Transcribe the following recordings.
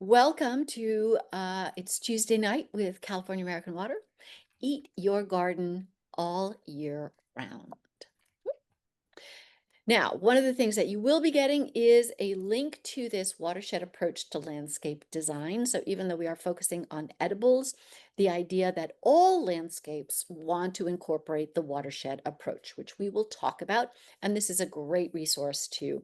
Welcome to it's Tuesday night with California American Water. Eat your garden all year round. Now, one of the things that you will be getting is a link to this watershed approach to landscape design. So even though we are focusing on edibles, the idea that all landscapes want to incorporate the watershed approach, which we will talk about. And this is a great resource to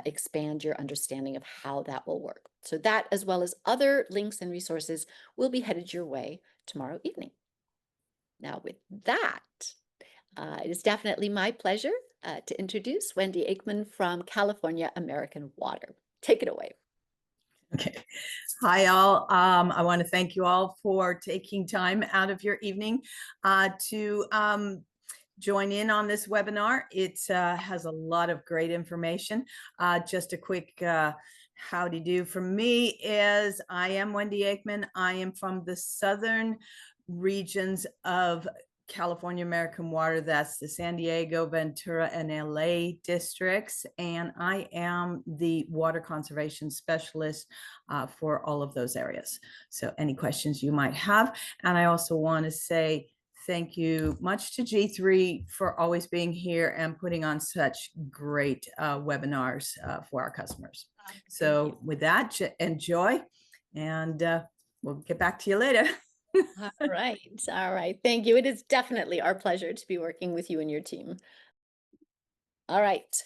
expand your understanding of how that will work. So that, as well as other links and resources, will be headed your way tomorrow evening. Now, with that, it is definitely my pleasure to introduce Wendy Aikman from California American Water. Take it away. Okay. Hi, all. I want to thank you all for taking time out of your evening to join in on this webinar. It has a lot of great information. Just a quick howdy do from me is I am Wendy Aikman. I am from the southern regions of California American Water. That's the San Diego, Ventura, and LA districts. And I am the water conservation specialist for all of those areas. So any questions you might have. And I also want to say thank you much to G3 for always being here and putting on such great webinars for our customers. So with that, enjoy, and we'll get back to you later. All right. All right. Thank you. It is definitely our pleasure to be working with you and your team. All right.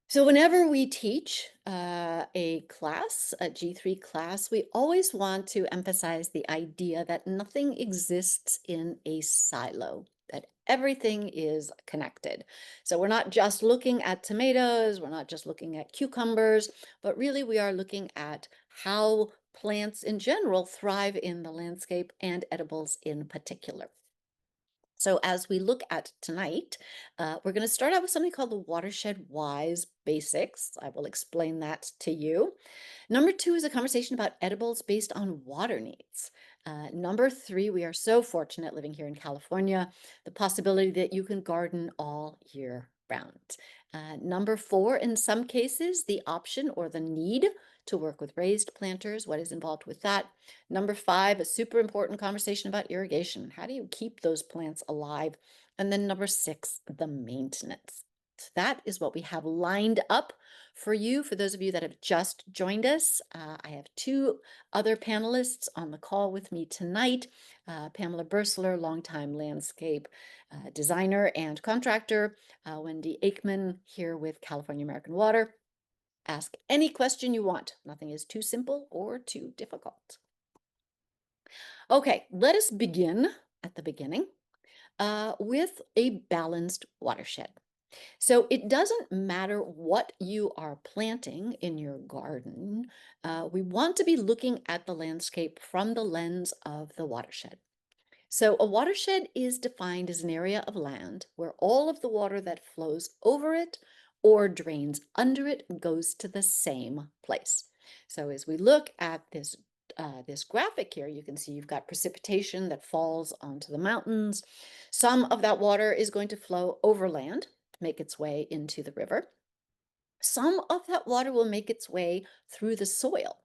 So whenever we teach a class, a G3 class, we always want to emphasize the idea that nothing exists in a silo, that everything is connected. So we're not just looking at tomatoes, we're not just looking at cucumbers, but really we are looking at how plants in general thrive in the landscape and edibles in particular. So as we look at tonight, we're going to start out with something called the Watershed Wise Basics. I will explain that to you. Number two is a conversation about edibles based on water needs. Number three, we are so fortunate living here in California, the possibility that you can garden all year round. Number four, in some cases, the option or the need to work with raised planters, what is involved with that. Number five, a super important conversation about irrigation. How do you keep those plants alive? And then number six, the maintenance. So that is what we have lined up for you. For those of you that have just joined us, I have two other panelists on the call with me tonight. Pamela Bursler, longtime landscape designer and contractor. Wendy Aikman here with California American Water. Ask any question you want. Nothing is too simple or too difficult. Okay, let us begin at the beginning with a balanced watershed. So it doesn't matter what you are planting in your garden. We want to be looking at the landscape from the lens of the watershed. So a watershed is defined as an area of land where all of the water that flows over it or drains under it goes to the same place. So as we look at this graphic here, you can see you've got precipitation that falls onto the mountains. Some of that water is going to flow overland to make its way into the river. Some of that water will make its way through the soil.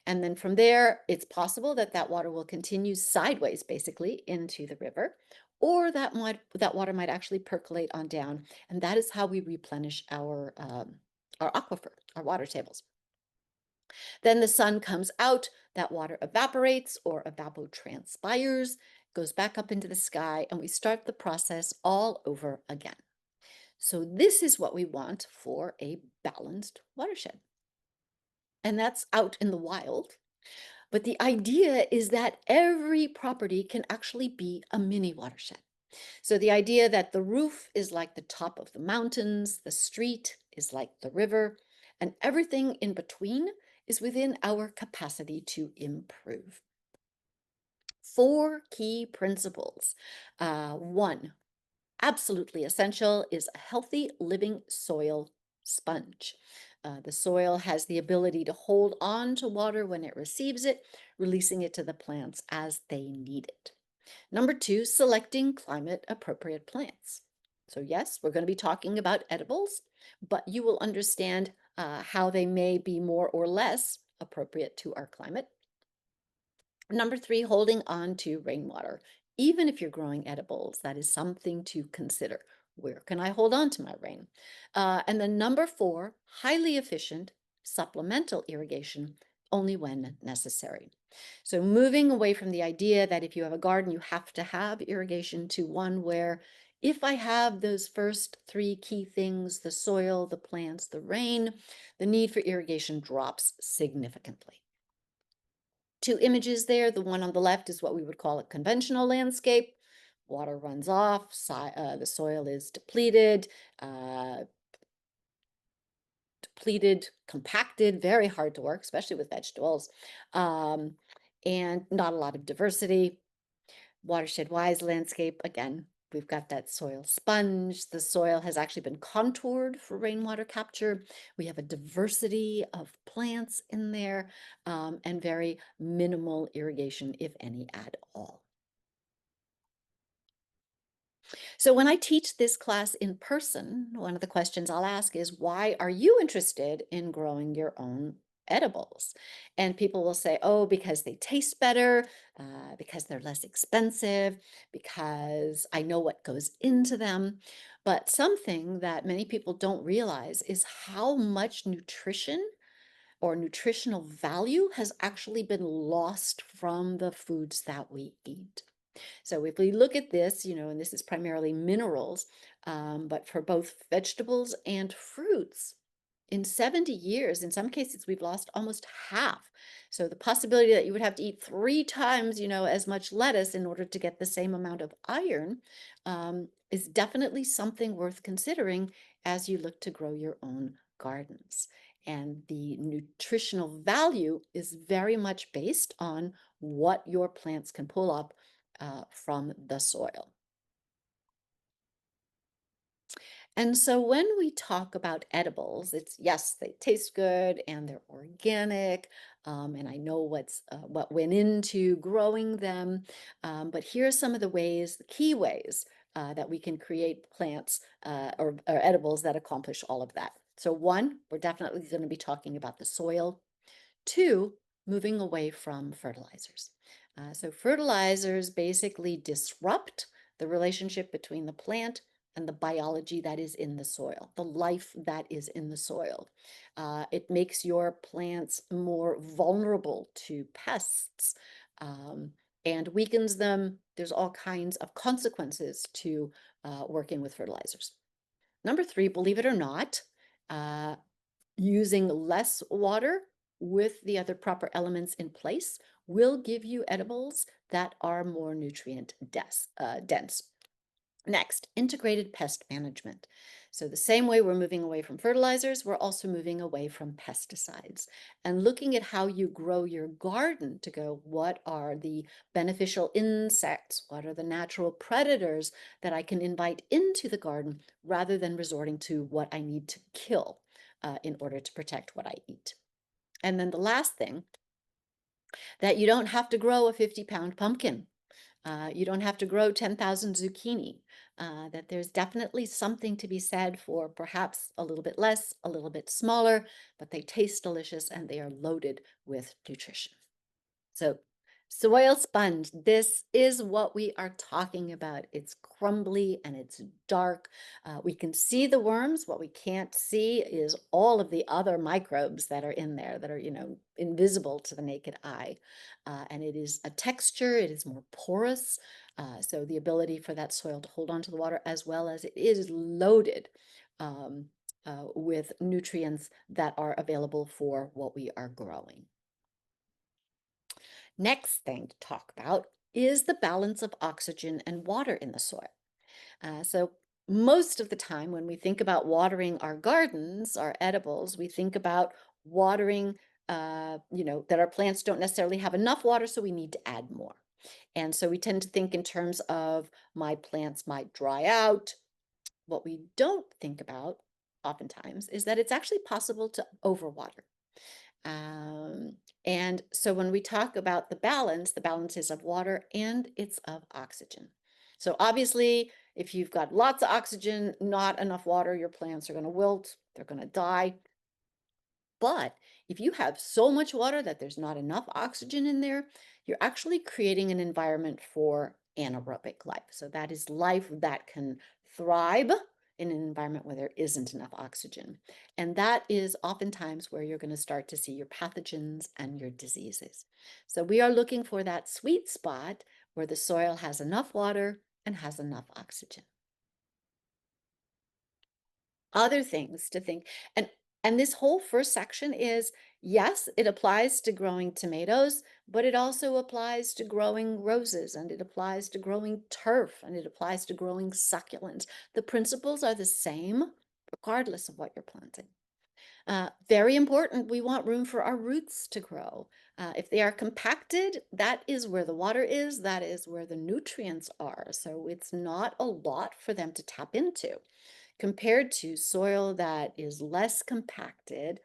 And then from there, it's possible that that water will continue sideways, basically, into the river, or that water might actually percolate on down. And that is how we replenish our aquifer, our water tables. Then the sun comes out, that water evaporates or evapotranspires, goes back up into the sky, and we start the process all over again. So this is what we want for a balanced watershed. And that's out in the wild. But the idea is that every property can actually be a mini watershed. So the idea that the roof is like the top of the mountains, the street is like the river, and everything in between is within our capacity to improve. Four key principles. One, absolutely essential, is a healthy living soil sponge. The soil has the ability to hold on to water when it receives it, releasing it to the plants as they need it. Number two, selecting climate appropriate plants. So yes, we're going to be talking about edibles, but you will understand how they may be more or less appropriate to our climate. Number three, holding on to rainwater. Even if you're growing edibles, that is something to consider. Where can I hold on to my rain? And then number four, highly efficient supplemental irrigation only when necessary. So moving away from the idea that if you have a garden, you have to have irrigation to one where if I have those first three key things, the soil, the plants, the rain, the need for irrigation drops significantly. Two images there. The one on the left is what we would call a conventional landscape. Water runs off, the soil is uh, depleted, compacted, very hard to work, especially with vegetables, um, and not a lot of diversity. Watershed wise landscape, again, we've got that soil sponge. The soil has actually been contoured for rainwater capture. We have a diversity of plants in there, and very minimal irrigation, if any at all. So when I teach this class in person, one of the questions I'll ask is, why are you interested in growing your own edibles? And people will say, oh, because they taste better, because they're less expensive, because I know what goes into them. But something that many people don't realize is how much nutrition or nutritional value has actually been lost from the foods that we eat. So if we look at this, and this is primarily minerals, but for both vegetables and fruits, in 70 years, in some cases, we've lost almost half. So the possibility that you would have to eat three times, as much lettuce in order to get the same amount of iron, is definitely something worth considering as you look to grow your own gardens. And the nutritional value is very much based on what your plants can pull up from the soil. And so when we talk about edibles, it's yes, they taste good and they're organic, and I know what went into growing them. But here are some of the ways, the key ways that we can create plants or edibles that accomplish all of that. So one, we're definitely going to be talking about the soil. Two, moving away from fertilizers. So fertilizers basically disrupt the relationship between the plant and the biology that is in the soil, the life that is in the soil. It makes your plants more vulnerable to pests, um, and weakens them. There's all kinds of consequences to working with fertilizers. Number three, believe it or not, uh, using less water with the other proper elements in place will give you edibles that are more nutrient dense. Next, integrated pest management. So the same way we're moving away from fertilizers, we're also moving away from pesticides and looking at how you grow your garden to go, what are the beneficial insects? What are the natural predators that I can invite into the garden rather than resorting to what I need to kill in order to protect what I eat? And then the last thing, that you don't have to grow a 50-pound pumpkin. You don't have to grow 10,000 zucchini. That there's definitely something to be said for perhaps a little bit less, a little bit smaller, but they taste delicious and they are loaded with nutrition. So, soil sponge, this is what we are talking about. It's crumbly and it's dark. We can see the worms. What we can't see is all of the other microbes that are in there that are, invisible to the naked eye. And it is a texture, it is more porous. So, the ability for that soil to hold on to the water, as well as it is loaded um, with nutrients that are available for what we are growing. Next thing to talk about is the balance of oxygen and water in the soil. So most of the time when we think about watering our gardens, our edibles, we think about watering, that our plants don't necessarily have enough water, so we need to add more. And so we tend to think in terms of my plants might dry out. What we don't think about oftentimes is that it's actually possible to overwater. Um, and so when we talk about the balance is of water and it's of oxygen. So obviously, if you've got lots of oxygen, not enough water, your plants are going to wilt, they're going to die. But if you have so much water that there's not enough oxygen in there, you're actually creating an environment for anaerobic life. So that is life that can thrive in an environment where there isn't enough oxygen. And that is oftentimes where you're going to start to see your pathogens and your diseases. So we are looking for that sweet spot where the soil has enough water and has enough oxygen. Other things to think, and this whole first section is, yes, it applies to growing tomatoes, but it also applies to growing roses, and it applies to growing turf, and it applies to growing succulents. The principles are the same regardless of what you're planting. Very important, we want room for our roots to grow. If they are compacted, that is where the water is, that is where the nutrients are. So it's not a lot for them to tap into. Compared to soil that is less compacted,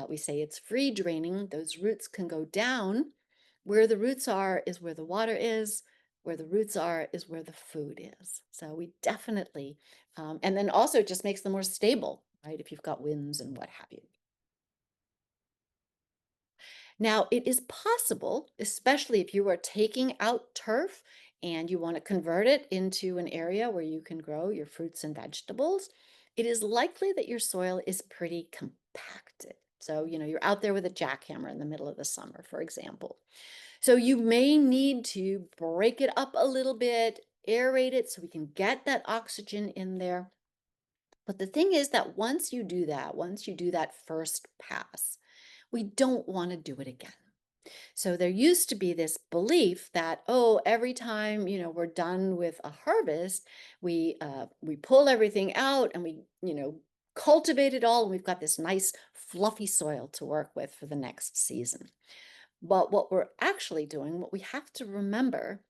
we say it's free draining, those roots can go down. Where the roots are is where the water is, where the roots are is where the food is. So we definitely, and then also it just makes them more stable, right? If you've got winds and what have you. Now, it is possible, especially if you are taking out turf and you want to convert it into an area where you can grow your fruits and vegetables, it is likely that your soil is pretty compacted. So, you're out there with a jackhammer in the middle of the summer, for example. So, you may need to break it up a little bit, aerate it so we can get that oxygen in there. But the thing is that once you do that first pass, we don't want to do it again. So there used to be this belief that, oh, every time, we're done with a harvest, we pull everything out and we, cultivate it all, and we've got this nice fluffy soil to work with for the next season. But what we're actually doing, what we have to remember,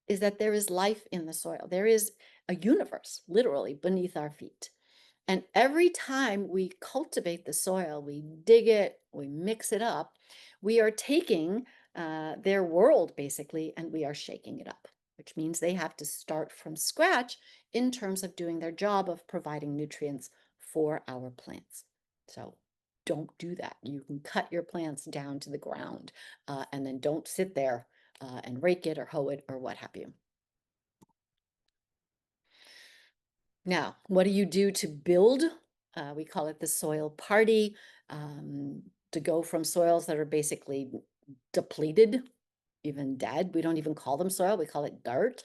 is that there is life in the soil. There is a universe literally beneath our feet. And every time we cultivate the soil, we dig it, we mix it up, we are taking their world basically and we are shaking it up, which means they have to start from scratch in terms of doing their job of providing nutrients for our plants. So don't do that. You can cut your plants down to the ground and then don't sit there and rake it or hoe it or what have you. Now, what do you do to build? We call it the soil party, to go from soils that are basically depleted, even dead. We don't even call them soil, we call it dirt.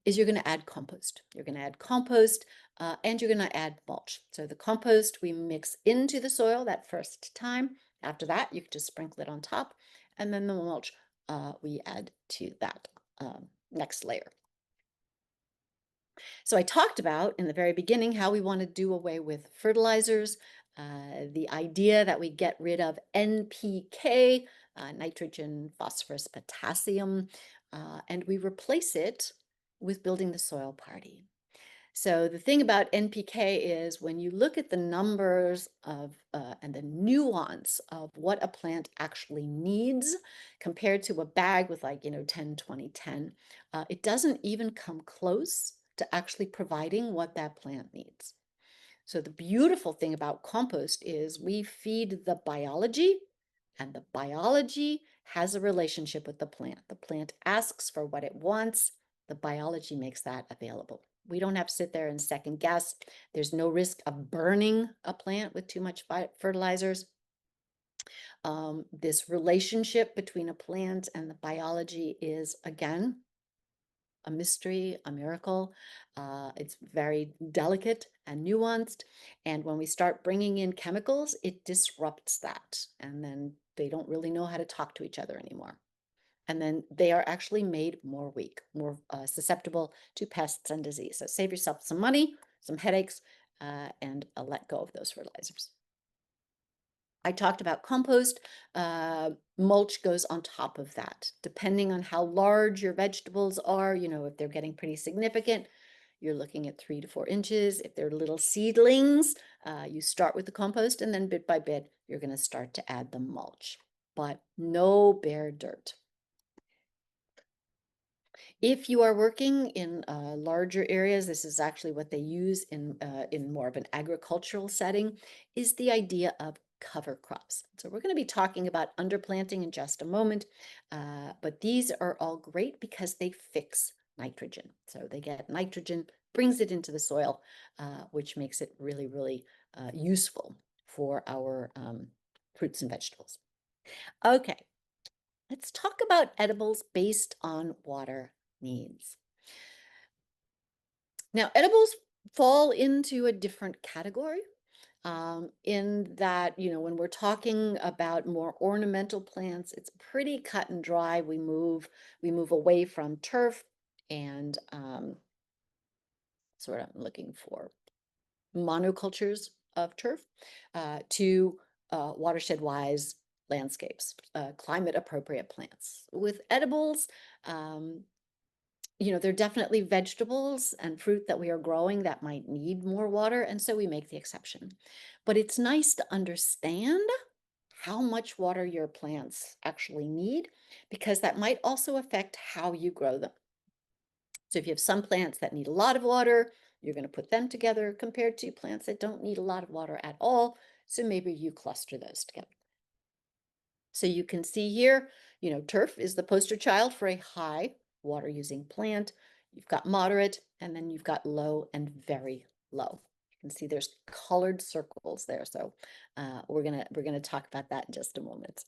Is you're going to add compost. You're going to add compost and you're going to add mulch. So the compost we mix into the soil that first time. After that, you can just sprinkle it on top. And then the mulch we add to that next layer. So I talked about in the very beginning how we want to do away with fertilizers, the idea that we get rid of NPK, nitrogen, phosphorus, potassium, and we replace it with building the soil party. So the thing about NPK is when you look at the numbers of and the nuance of what a plant actually needs compared to a bag with 10, 20, 10, it doesn't even come close to actually providing what that plant needs. So the beautiful thing about compost is we feed the biology, and the biology has a relationship with the plant. The plant asks for what it wants, the biology makes that available. We don't have to sit there and second guess. There's no risk of burning a plant with too much fertilizers. This relationship between a plant and the biology is, again, a mystery, a miracle. It's very delicate and nuanced. And when we start bringing in chemicals, it disrupts that. And then they don't really know how to talk to each other anymore. And then they are actually made more weak, more susceptible to pests and disease. So save yourself some money, some headaches, and let go of those fertilizers. I talked about compost. Mulch goes on top of that. Depending on how large your vegetables are, if they're getting pretty significant, you're looking at 3 to 4 inches. If they're little seedlings, you start with the compost and then bit by bit, you're going to start to add the mulch, but no bare dirt. If you are working in larger areas, this is actually what they use in more of an agricultural setting, is the idea of cover crops. So we're going to be talking about underplanting in just a moment, but these are all great because they fix nitrogen. So they get nitrogen, brings it into the soil, which makes it really, really useful for our fruits and vegetables. Okay, let's talk about edibles based on water needs. Now, edibles fall into a different category in that, when we're talking about more ornamental plants, it's pretty cut and dry. We move away from turf and sort of looking for monocultures of turf to watershed-wise landscapes, climate-appropriate plants. With edibles, um, there are definitely vegetables and fruit that we are growing that might need more water, and so we make the exception. But it's nice to understand how much water your plants actually need, because that might also affect how you grow them. So if you have some plants that need a lot of water, you're going to put them together compared to plants that don't need a lot of water at all. So maybe you cluster those together. So you can see here, turf is the poster child for a high water using plant. You've got moderate, and then you've got low and very low. You can see there's colored circles there. So we're gonna talk about that in just a moment.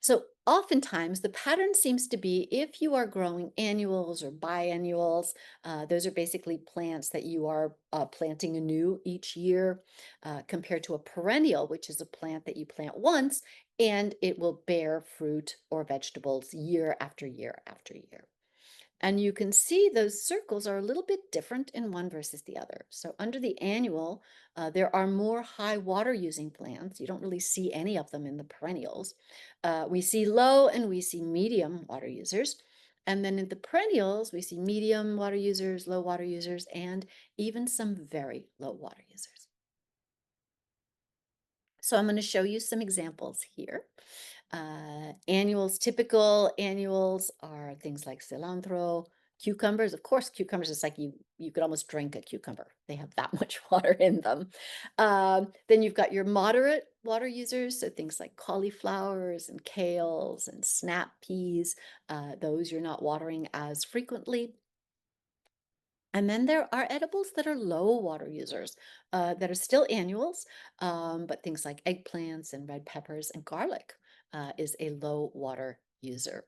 So oftentimes the pattern seems to be if you are growing annuals or biennials, those are basically plants that you are planting anew each year, compared to a perennial, which is a plant that you plant once and it will bear fruit or vegetables year after year after year. And you can see those circles are a little bit different in one versus the other. So under the annual, there are more high water using plants. You don't really see any of them in the perennials. We see low and we see medium water users. And then in the perennials, we see medium water users, low water users, and even some very low water users. So I'm going to show you some examples here. Typical annuals are things like cilantro, cucumbers. Of course, cucumbers is like you could almost drink a cucumber. They have that much water in them. Then you've got your moderate water users, so things like cauliflowers and kales and snap peas. Those you're not watering as frequently. And then there are edibles that are low water users, that are still annuals, but things like eggplants and red peppers and garlic is a low water user.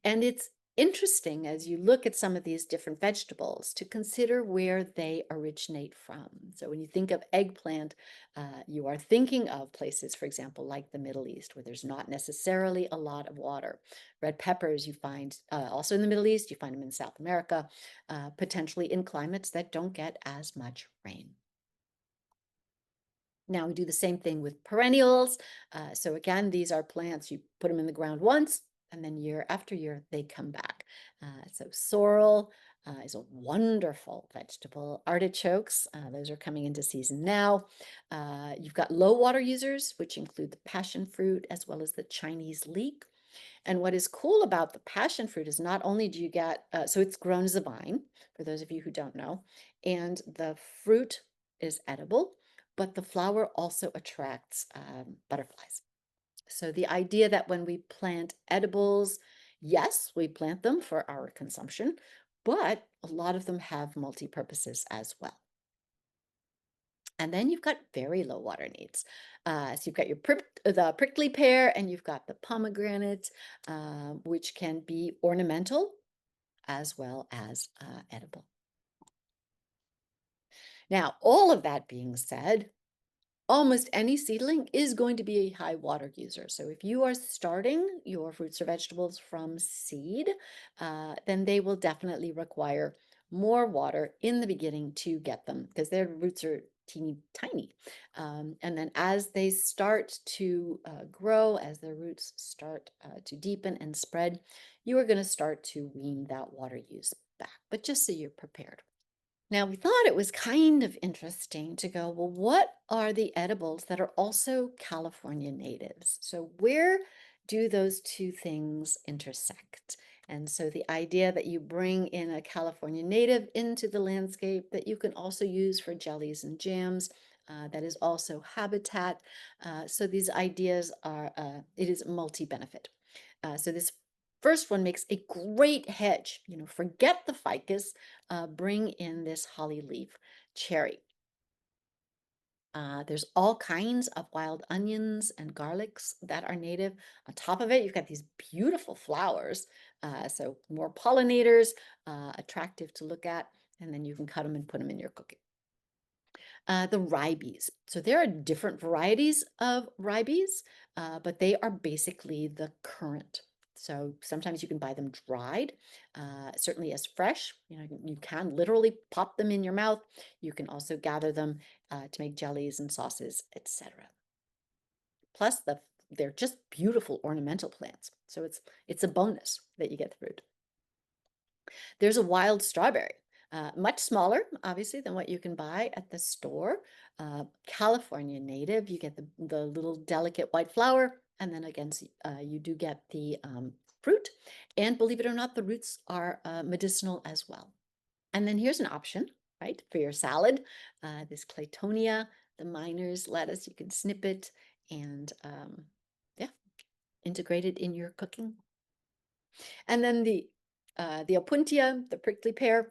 And it's interesting as you look at some of these different vegetables to consider where they originate from. So when you think of eggplant, you are thinking of places, for example, like the Middle East, where there's not necessarily a lot of water. Red peppers you find also in the Middle East, you find them in South America, potentially in climates that don't get as much rain. Now we do the same thing with perennials. So again, these are plants, you put them in the ground once, and then year after year, they come back. So sorrel is a wonderful vegetable. Artichokes, those are coming into season now. You've got low water users, which include the passion fruit as well as the Chinese leek. And what is cool about the passion fruit is not only do you get, so it's grown as a vine, for those of you who don't know, and the fruit is edible, but the flower also attracts butterflies. So the idea that when we plant edibles, yes, we plant them for our consumption, but a lot of them have multi-purposes as well. And then you've got very low water needs. So you've got the prickly pear and you've got the pomegranate, which can be ornamental as well as edible. Now, all of that being said, almost any seedling is going to be a high water user. So if you are starting your fruits or vegetables from seed, then they will definitely require more water in the beginning to get them because their roots are teeny tiny. And then as they start to grow, as their roots start to deepen and spread, you are going to start to wean that water use back. But just so you're prepared. Now, we thought it was kind of interesting to go, well, what are the edibles that are also California natives? So, where do those two things intersect? And so, the idea that you bring in a California native into the landscape that you can also use for jellies and jams that is also habitat. So these ideas are, it is multi-benefit. So this first one makes a great hedge. Forget the ficus, bring in this holly leaf cherry. There's all kinds of wild onions and garlics that are native. On top of it, you've got these beautiful flowers. So more pollinators, attractive to look at, and then you can cut them and put them in your cooking. The ribes. So there are different varieties of ribes, but they are basically the currant. So sometimes you can buy them dried, certainly as fresh. You can literally pop them in your mouth. You can also gather them to make jellies and sauces, etc. Plus, they're just beautiful ornamental plants. So it's a bonus that you get the fruit. There's a wild strawberry, much smaller, obviously, than what you can buy at the store. California native, you get the little delicate white flower, and then again, you do get the fruit. And believe it or not, the roots are medicinal as well. And then here's an option, right, for your salad. This Claytonia, the miner's lettuce, you can snip it and yeah, integrate it in your cooking. And then the opuntia, the prickly pear.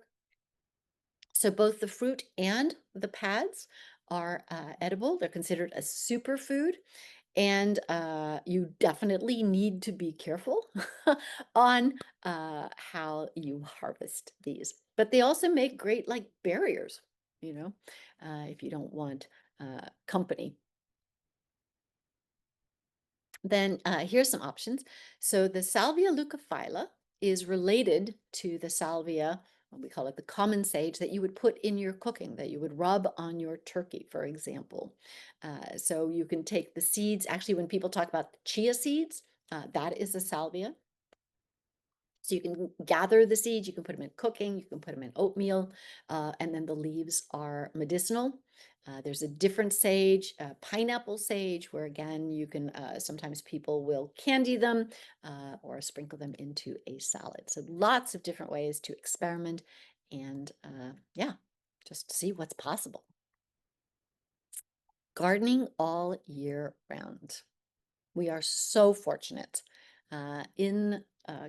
So both the fruit and the pads are edible. They're considered a superfood, and you definitely need to be careful on how you harvest these. But they also make great like barriers, if you don't want company. Then here's some options. So the Salvia leucophylla is related to the Salvia, what we call it, the common sage that you would put in your cooking, that you would rub on your turkey, for example. So you can take the seeds. Actually, when people talk about chia seeds, that is a salvia. So you can gather the seeds, you can put them in cooking, you can put them in oatmeal, and then the leaves are medicinal. There's a different sage, pineapple sage, where again, you can, sometimes people will candy them or sprinkle them into a salad. So lots of different ways to experiment and yeah, just see what's possible. Gardening all year round. We are so fortunate in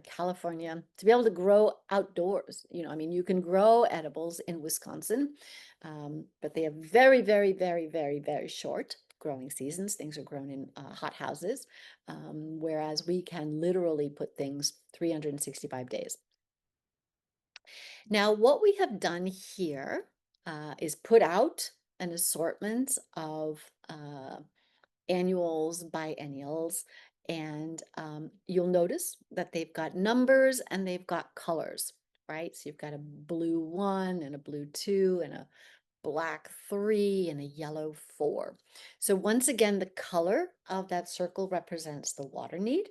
California to be able to grow outdoors. I mean, you can grow edibles in Wisconsin, but they have very, very, very, very, very short growing seasons. Things are grown in hot houses, whereas we can literally put things 365 days. Now, what we have done here is put out an assortment of annuals, biennials, and you'll notice that they've got numbers and they've got colors, right? So you've got a blue 1 and a blue 2 and a black 3 and a yellow 4. So once again, the color of that circle represents the water need,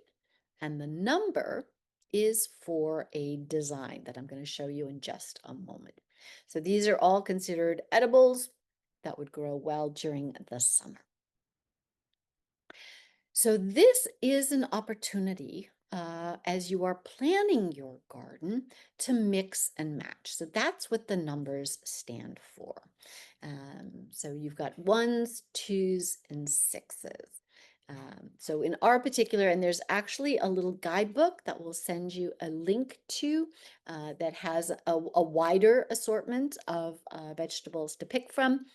and the number is for a design that I'm going to show you in just a moment. So these are all considered edibles that would grow well during the summer. So this is an opportunity as you are planning your garden to mix and match. So that's what the numbers stand for. So you've got 1s, 2s, and 6s. So in our particular, and there's actually a little guidebook that will send you a link to that has a wider assortment of vegetables to pick from.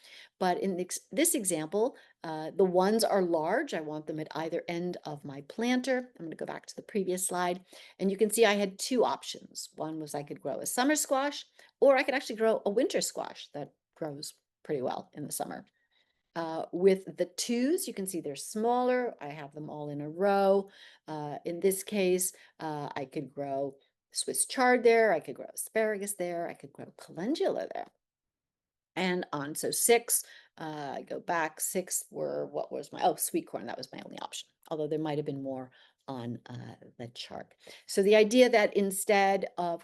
But in this example, the 1s are large. I want them at either end of my planter. I'm going to go back to the previous slide. And you can see I had 2 options. One was I could grow a summer squash, or I could actually grow a winter squash that grows pretty well in the summer. With the 2s, you can see they're smaller. I have them all in a row. In this case, I could grow Swiss chard there. I could grow asparagus there. I could grow calendula there. And on, so 6, I go back, 6 were, what was sweet corn, that was my only option, although there might have been more on the chart. So the idea that instead of,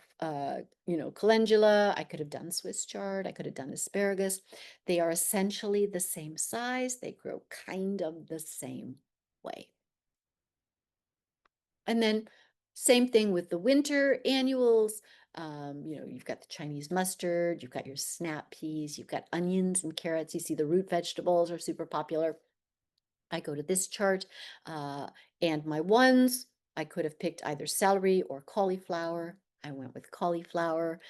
calendula, I could have done Swiss chard, I could have done asparagus. They are essentially the same size. They grow kind of the same way. And then same thing with the winter annuals. You've got the Chinese mustard, you've got your snap peas, you've got onions and carrots. You see the root vegetables are super popular. I go to this chart, uh, and my ones, I could have picked either celery or cauliflower. I went with cauliflower.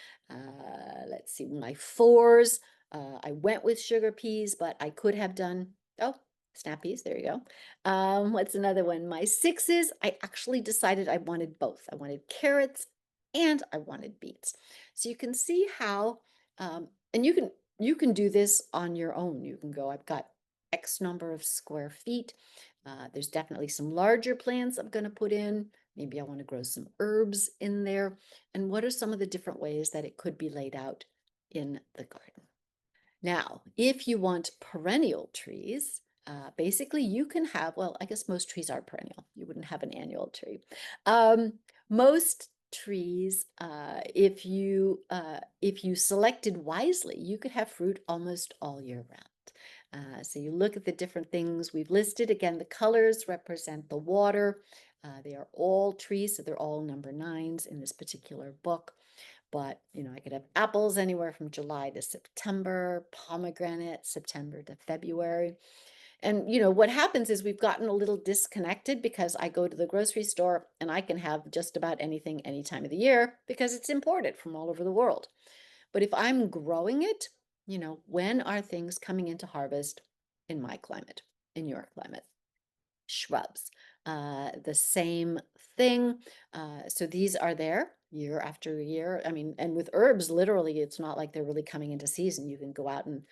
Let's see, my fours, I went with sugar peas, but I could have done, oh, snap peas, there you go. What's another one? My sixes, I actually decided I wanted both. I wanted carrots and I wanted beets. So you can see how, and you can do this on your own. You can go, I've got X number of square feet. There's definitely some larger plants I'm going to put in. Maybe I want to grow some herbs in there. And what are some of the different ways that it could be laid out in the garden? Now, if you want perennial trees, basically you can have, well, I guess most trees are perennial. You wouldn't have an annual tree. Most trees, if you selected wisely, you could have fruit almost all year round. So you look at the different things we've listed. Again, the colors represent the water. They are all trees, so they're all number nines in this particular book. But, I could have apples anywhere from July to September, pomegranate, September to February. And, what happens is we've gotten a little disconnected because I go to the grocery store and I can have just about anything any time of the year because it's imported from all over the world. But if I'm growing it, when are things coming into harvest in my climate, in your climate? Shrubs. The same thing. So these are there year after year. I mean, and with herbs, literally, it's not like they're really coming into season. You can go out and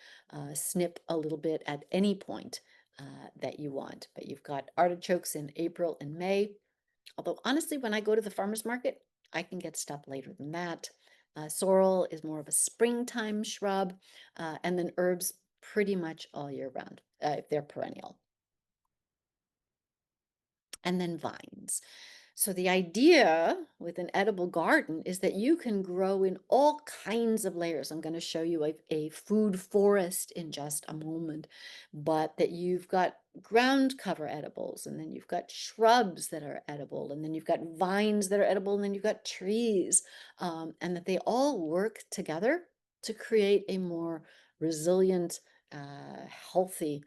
snip a little bit at any point that you want. But you've got artichokes in April and May. Although, honestly, when I go to the farmer's market, I can get stuff later than that. Sorrel is more of a springtime shrub, and then herbs pretty much all year round if they're perennial. And then vines. So the idea with an edible garden is that you can grow in all kinds of layers. I'm going to show you a food forest in just a moment, but that you've got ground cover edibles, and then you've got shrubs that are edible, and then you've got vines that are edible, and then you've got trees, and that they all work together to create a more resilient, healthy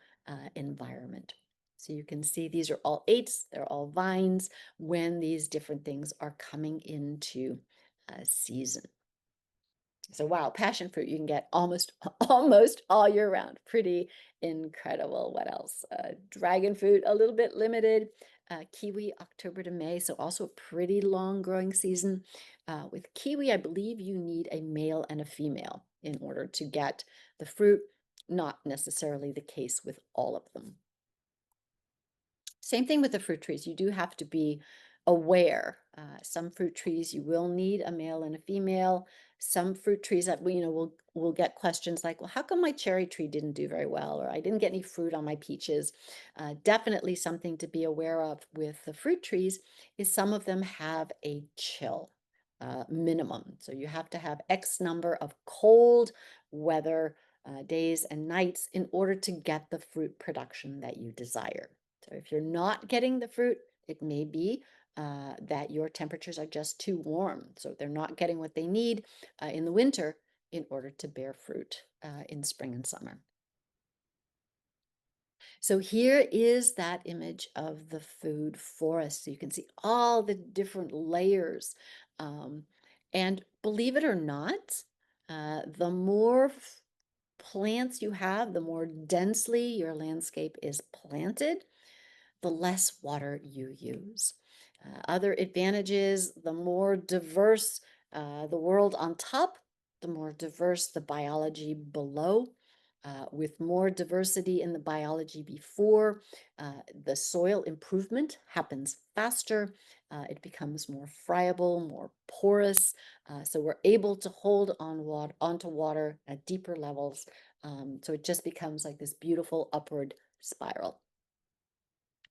environment. So you can see these are all eights, they're all vines when these different things are coming into season. So wow, passion fruit you can get almost almost all year round. Pretty incredible. What else? Dragon fruit, a little bit limited. Kiwi, October to May, so also a pretty long growing season. With kiwi, I believe you need a male and a female in order to get the fruit. Not necessarily the case with all of them. Same thing with the fruit trees. You do have to be aware. Some fruit trees you will need a male and a female. Some fruit trees that will get questions like, well, how come my cherry tree didn't do very well, or I didn't get any fruit on my peaches? Definitely something to be aware of with the fruit trees is some of them have a chill minimum. So you have to have X number of cold weather days and nights in order to get the fruit production that you desire. So if you're not getting the fruit, it may be that your temperatures are just too warm. So they're not getting what they need in the winter in order to bear fruit in spring and summer. So here is that image of the food forest. So you can see all the different layers. Um, and believe it or not, the more plants you have, the more densely your landscape is planted, the less water you use. Other advantages, the more diverse the world on top, the more diverse the biology below. With more diversity in the biology before, the soil improvement happens faster. It becomes more friable, more porous. So we're able to hold onto water at deeper levels. So it just becomes like this beautiful upward spiral.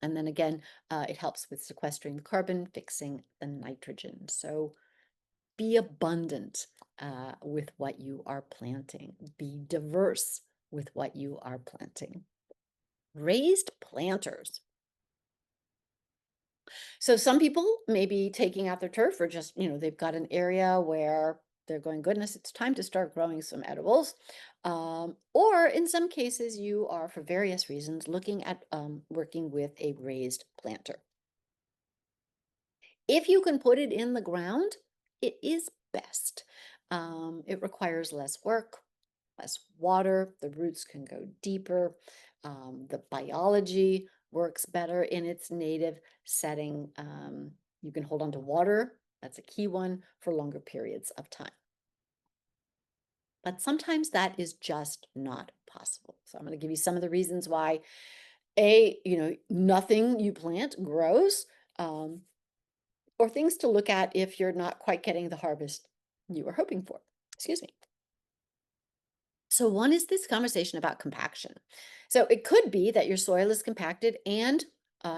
And then again, it helps with sequestering the carbon, fixing the nitrogen. So be abundant with what you are planting. Be diverse with what you are planting. Raised planters. So some people may be taking out their turf or just, they've got an area where they're going, goodness, it's time to start growing some edibles. Or in some cases, you are, for various reasons, looking at working with a raised planter. If you can put it in the ground, it is best. It requires less work, less water. The roots can go deeper. The biology works better in its native setting. You can hold on to water. That's a key one for longer periods of time. But sometimes that is just not possible. So I'm going to give you some of the reasons why nothing you plant grows. Um, or things to look at if you're not quite getting the harvest you were hoping for. Excuse me. So, one is this conversation about compaction. So, it could be that your soil is compacted and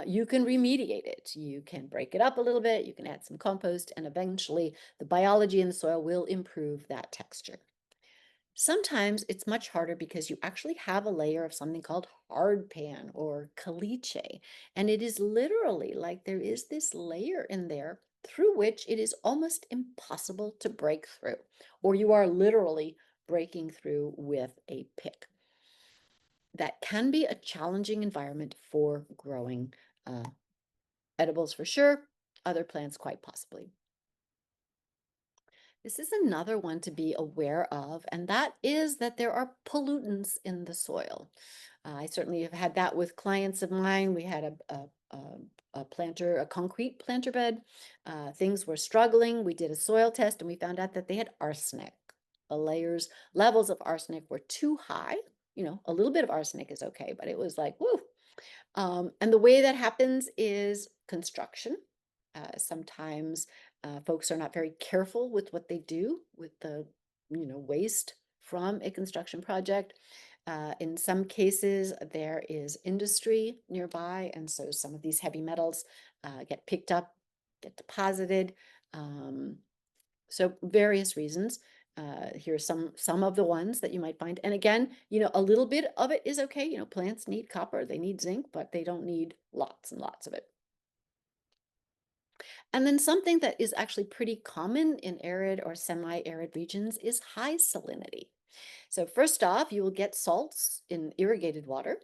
you can remediate it. You can break it up a little bit, you can add some compost, and eventually the biology in the soil will improve that texture. Sometimes it's much harder because you actually have a layer of something called hardpan or caliche. And it is literally like there is this layer in there through which it is almost impossible to break through, or you are literally breaking through with a pick. That can be a challenging environment for growing uh, edibles for sure, other plants quite possibly. This is another one to be aware of, and that is that there are pollutants in the soil. I certainly have had that with clients of mine. We had a planter, a concrete planter bed. Things were struggling. We did a soil test and we found out that they had arsenic. The levels of arsenic were too high. A little bit of arsenic is okay, but it was like, woo. And the way that happens is construction. Sometimes folks are not very careful with what they do with the waste from a construction project. In some cases, there is industry nearby, and so some of these heavy metals get picked up, get deposited. Um, so various reasons. Here are some of the ones that you might find. And again, a little bit of it is okay. Plants need copper, they need zinc, but they don't need lots and lots of it. And then something that is actually pretty common in arid or semi-arid regions is high salinity. So first off, you will get salts in irrigated water.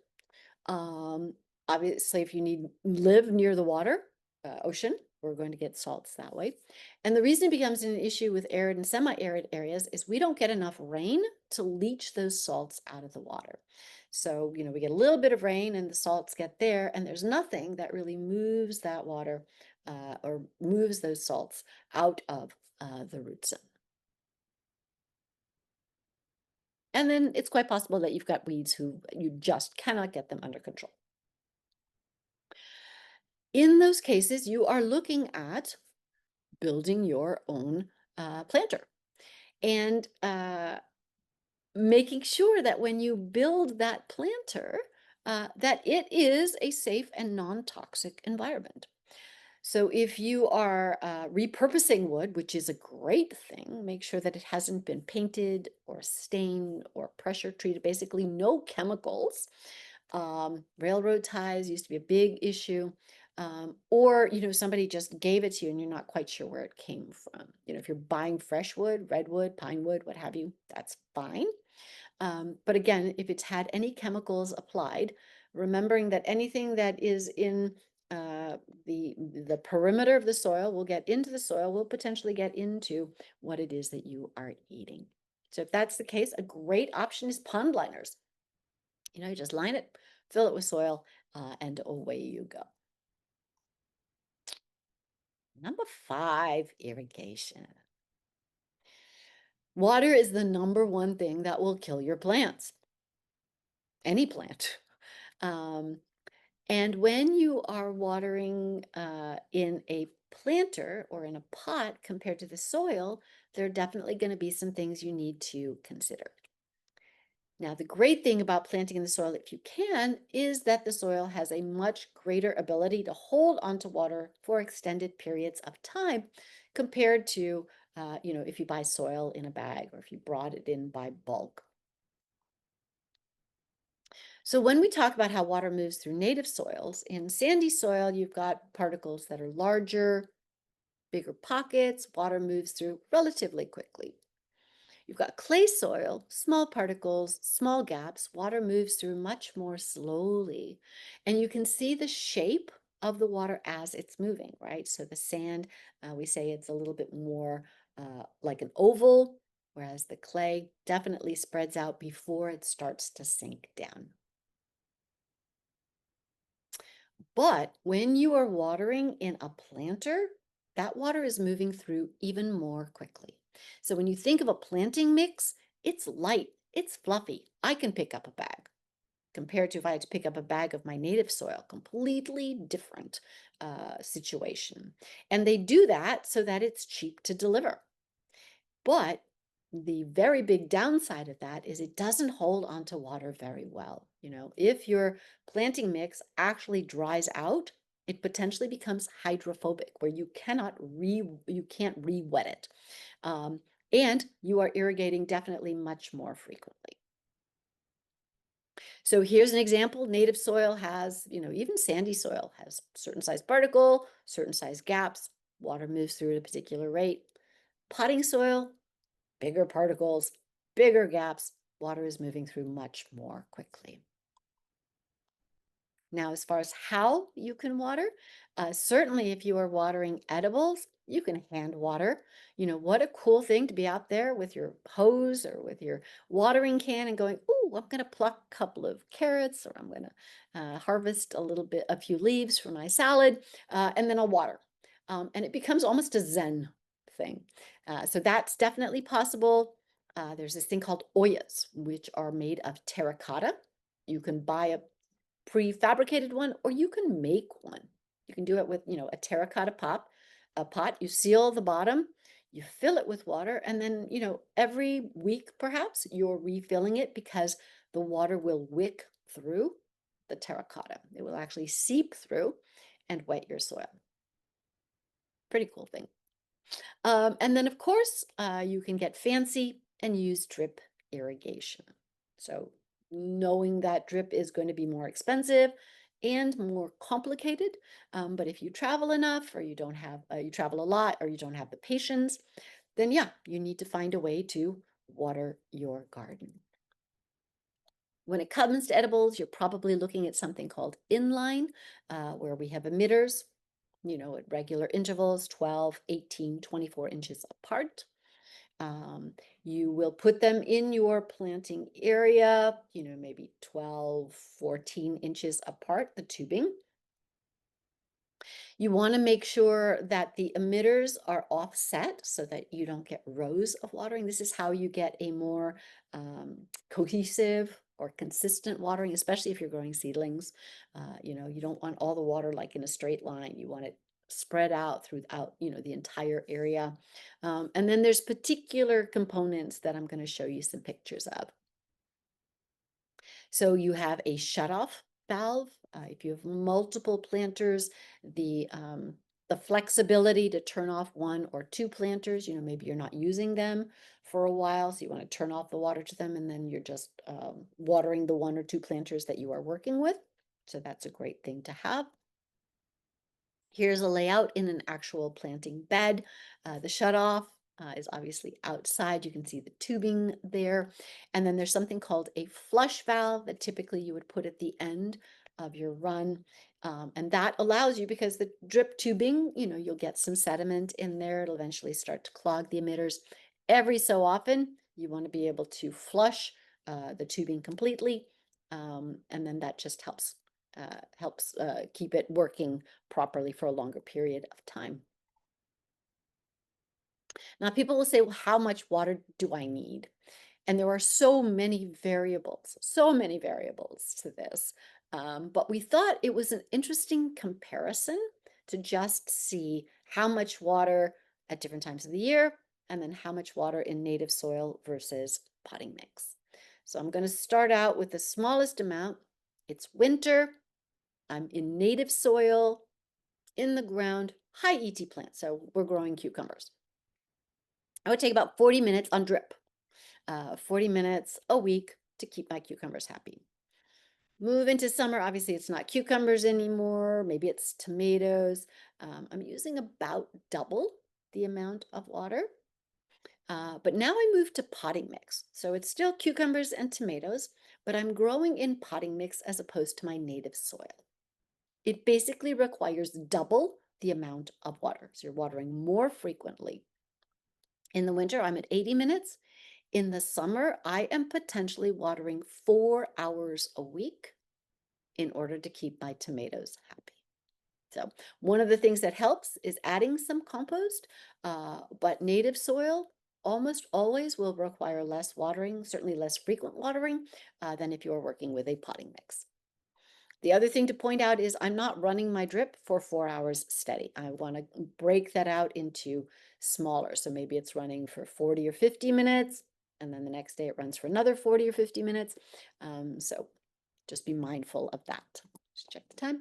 Um, Obviously, if you live near the water, ocean, we're going to get salts that way. And the reason it becomes an issue with arid and semi-arid areas is we don't get enough rain to leach those salts out of the water. So, we get a little bit of rain and the salts get there, and there's nothing that really moves that water or moves those salts out of the root zone. And then it's quite possible that you've got weeds who you just cannot get them under control. In those cases, you are looking at building your own planter and making sure that when you build that planter, that it is a safe and non-toxic environment. So if you are repurposing wood, which is a great thing, make sure that it hasn't been painted or stained or pressure treated, basically no chemicals. Railroad ties used to be a big issue. Or, somebody just gave it to you and you're not quite sure where it came from. If you're buying fresh wood, redwood, pine wood, what have you, that's fine. But again, if it's had any chemicals applied, remembering that anything that is in uh, the perimeter of the soil will get into the soil, will potentially get into what it is that you are eating. So if that's the case, a great option is pond liners. You just line it, fill it with soil, and away you go. Number 5, irrigation. Water is the number one thing that will kill your plants, any plant. Um, and when you are watering in a planter or in a pot compared to the soil, there are definitely going to be some things you need to consider. Now, the great thing about planting in the soil, if you can, is that the soil has a much greater ability to hold onto water for extended periods of time compared to, if you buy soil in a bag or if you brought it in by bulk. So when we talk about how water moves through native soils, in sandy soil, you've got particles that are larger, bigger pockets, water moves through relatively quickly. You've got clay soil, small particles, small gaps, water moves through much more slowly. And you can see the shape of the water as it's moving, right? So the sand, we say it's a little bit more like an oval, whereas the clay definitely spreads out before it starts to sink down. But when you are watering in a planter, that water is moving through even more quickly. So when you think of a planting mix, it's light, it's fluffy. I can pick up a bag compared to if I had to pick up a bag of my native soil, completely different situation. And they do that so that it's cheap to deliver. But the very big downside of that is it doesn't hold onto water very well. If your planting mix actually dries out, it potentially becomes hydrophobic, where you can't re-wet it. Um, and you are irrigating definitely much more frequently. So here's an example. Native soil has, even sandy soil has certain size particle, certain size gaps. Water moves through at a particular rate. Potting soil, bigger particles, bigger gaps, water is moving through much more quickly. Now, as far as how you can water, certainly if you are watering edibles, you can hand water. What a cool thing to be out there with your hose or with your watering can and going, "Oh, I'm going to pluck a couple of carrots, or I'm going to harvest a few leaves for my salad, and then I'll water." And it becomes almost a Zen thing. So that's definitely possible. There's this thing called oyas, which are made of terracotta. You can buy a prefabricated one, or you can make one. You can do it with, a terracotta pot. You seal the bottom, you fill it with water, and then, every week perhaps you're refilling it because the water will wick through the terracotta. It will actually seep through and wet your soil. Pretty cool thing. And then, of course, you can get fancy and use drip irrigation. So, knowing that drip is going to be more expensive and more complicated, but if you travel enough, or you travel a lot, or you don't have the patience, then yeah, you need to find a way to water your garden. When it comes to edibles, you're probably looking at something called inline, where we have emitters, at regular intervals, 12, 18, 24 inches apart. Um, you will put them in your planting area, maybe 12, 14 inches apart, the tubing. You want to make sure that the emitters are offset so that you don't get rows of watering. This is how you get a more cohesive or consistent watering, especially if you're growing seedlings. You don't want all the water like in a straight line. You want it spread out throughout, the entire area. And then there's particular components that I'm going to show you some pictures of. So you have a shutoff valve. If you have multiple planters, the flexibility to turn off one or two planters, maybe you're not using them for a while, so you want to turn off the water to them, and then you're just watering the one or two planters that you are working with. So that's a great thing to have. Here's a layout in an actual planting bed. The shutoff is obviously outside. You can see the tubing there. And then there's something called a flush valve that typically you would put at the end of your run. And that allows you, because the drip tubing, you'll get some sediment in there. It'll eventually start to clog the emitters. Every so often, you want to be able to flush the tubing completely. And then that just helps keep it working properly for a longer period of time. Now, people will say, well, how much water do I need? And there are so many variables to this. But we thought it was an interesting comparison to just see how much water at different times of the year, and then how much water in native soil versus potting mix. So I'm going to start out with the smallest amount. It's winter. I'm in native soil, in the ground, high ET plant. So we're growing cucumbers. I would take about 40 minutes on drip, 40 minutes a week to keep my cucumbers happy. Move into summer, obviously it's not cucumbers anymore, maybe it's tomatoes. I'm using about double the amount of water. But now I move to potting mix. So it's still cucumbers and tomatoes, but I'm growing in potting mix as opposed to my native soil. It basically requires double the amount of water. So you're watering more frequently. In the winter, I'm at 80 minutes. In the summer, I am potentially watering 4 hours a week in order to keep my tomatoes happy. So one of the things that helps is adding some compost, but native soil almost always will require less watering, certainly less frequent watering, than if you're working with a potting mix. The other thing to point out is I'm not running my drip for 4 hours steady. I want to break that out into smaller. So maybe it's running for 40 or 50 minutes, and then the next day it runs for another 40 or 50 minutes. So just be mindful of that. Just check the time.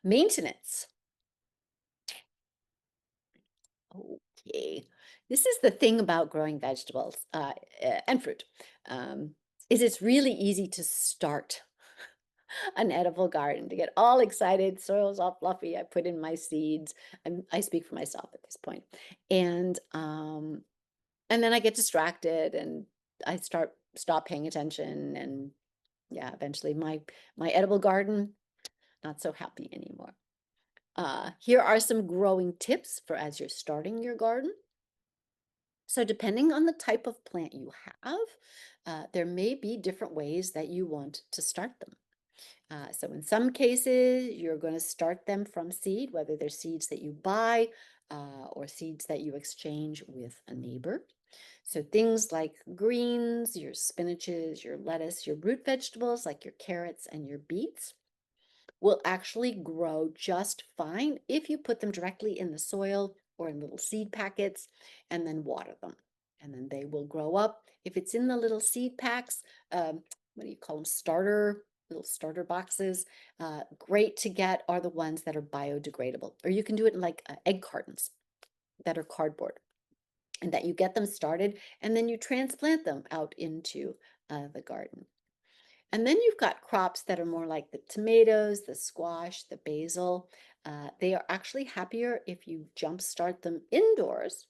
Maintenance. Okay. This is the thing about growing vegetables and fruit, um, is it's really easy to start an edible garden, to get all excited, soil's all fluffy, I put in my seeds. I speak for myself at this point. And then I get distracted and I stop paying attention, and yeah, eventually my edible garden not so happy anymore. Here are some growing tips for as you're starting your garden. So, depending on the type of plant you have, there may be different ways that you want to start them. So, in some cases, you're going to start them from seed, whether they're seeds that you buy or seeds that you exchange with a neighbor. So, things like greens, your spinaches, your lettuce, your root vegetables like your carrots and your beets will actually grow just fine if you put them directly in the soil or in little seed packets and then water them. And then they will grow up. If it's in the little seed packs, what do you call them? Little starter boxes. Great to get are the ones that are biodegradable. Or you can do it in like egg cartons that are cardboard, and that you get them started and then you transplant them out into the garden. And then you've got crops that are more like the tomatoes, the squash, the basil. They are actually happier if you jumpstart them indoors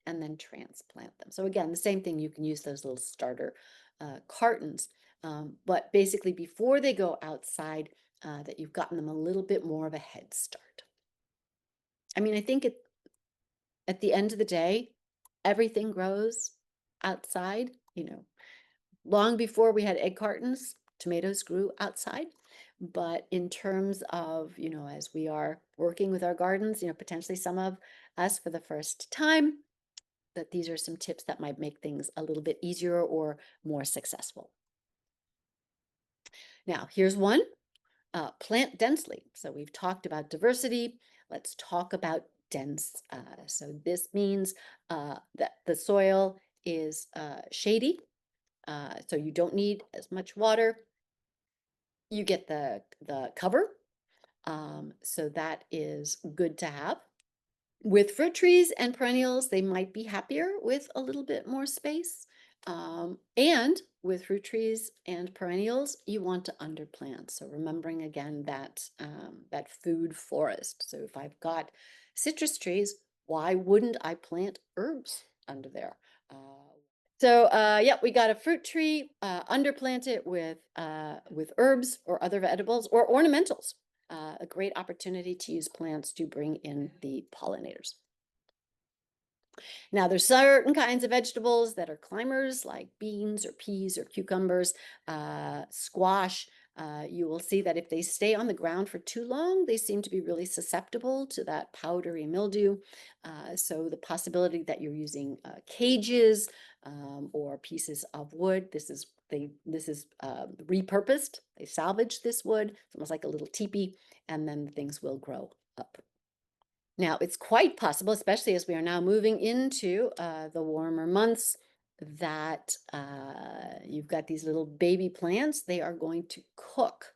and then transplant them. So again, the same thing, you can use those little starter cartons, but basically before they go outside, that you've gotten them a little bit more of a head start. I mean, I think at the end of the day, everything grows outside, long before we had egg cartons, tomatoes grew outside. But in terms of, as we are working with our gardens, potentially some of us for the first time, that these are some tips that might make things a little bit easier or more successful. Now, here's one, plant densely. So we've talked about diversity. Let's talk about dense. So this means that the soil is shady, so you don't need as much water. You get the cover, so that is good to have. With fruit trees and perennials, they might be happier with a little bit more space. And with fruit trees and perennials, you want to underplant. So remembering again that food forest. So if I've got citrus trees, why wouldn't I plant herbs under there? Yeah, we got a fruit tree, underplant it with herbs or other edibles or ornamentals. A great opportunity to use plants to bring in the pollinators. Now, there's certain kinds of vegetables that are climbers, like beans or peas or cucumbers, squash. You will see that if they stay on the ground for too long, they seem to be really susceptible to that powdery mildew. So the possibility that you're using cages or pieces of wood, this is repurposed. They salvage this wood. It's almost like a little teepee, and then the things will grow up. Now, it's quite possible, especially as we are now moving into the warmer months, that you've got these little baby plants. They are going to cook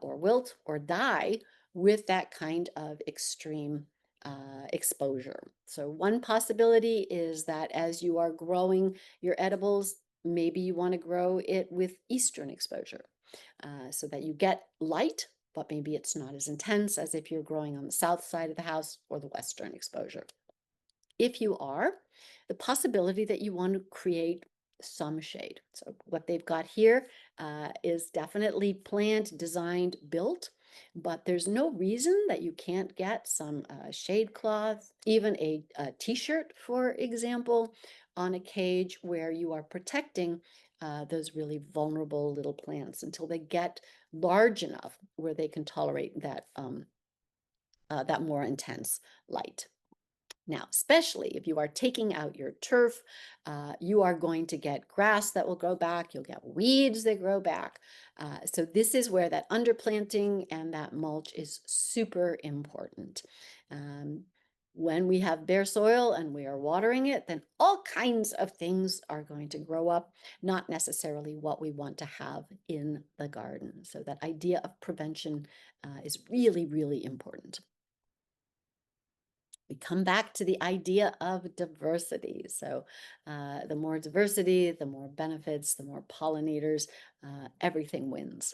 or wilt or die with that kind of extreme exposure. So one possibility is that as you are growing your edibles, maybe you want to grow it with eastern exposure so that you get light, but maybe it's not as intense as if you're growing on the south side of the house or the western exposure. If you are, the possibility that you want to create some shade. So what they've got here is definitely planned, designed, built, but there's no reason that you can't get some shade cloth, even a t-shirt, for example, on a cage where you are protecting those really vulnerable little plants until they get large enough where they can tolerate that more intense light. Now, especially if you are taking out your turf, you are going to get grass that will grow back. You'll get weeds that grow back. So this is where that underplanting and that mulch is super important. Um, when we have bare soil and we are watering it, then all kinds of things are going to grow up, not necessarily what we want to have in the garden. So that idea of prevention is really, really important. We come back to the idea of diversity. So, the more diversity, the more benefits, the more pollinators, everything wins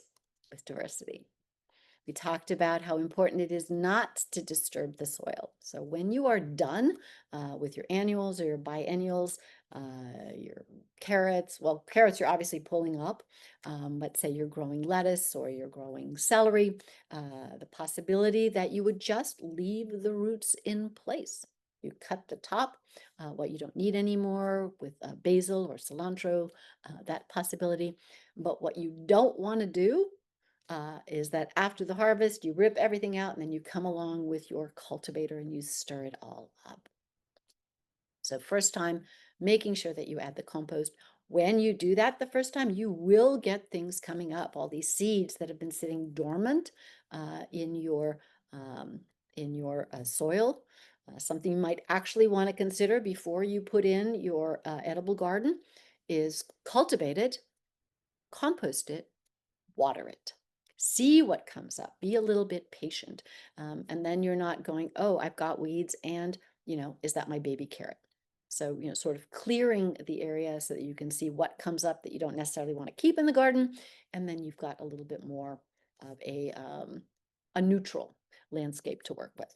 with diversity. We talked about how important it is not to disturb the soil. So when you are done with your annuals or your biennials, your carrots, well, carrots you're obviously pulling up, but say you're growing lettuce or you're growing celery, the possibility that you would just leave the roots in place. You cut the top, what you don't need anymore with basil or cilantro, that possibility. But what you don't want to do is that after the harvest, you rip everything out and then you come along with your cultivator and you stir it all up. So, first time, making sure that you add the compost. When you do that the first time, you will get things coming up, all these seeds that have been sitting dormant uh, in your um, in your soil. Something you might actually want to consider before you put in your edible garden is cultivate it, compost it, water it. See what comes up. Be a little bit patient. And then you're not going, oh, I've got weeds and, is that my baby carrot? So, sort of clearing the area so that you can see what comes up that you don't necessarily want to keep in the garden. And then you've got a little bit more of a neutral landscape to work with.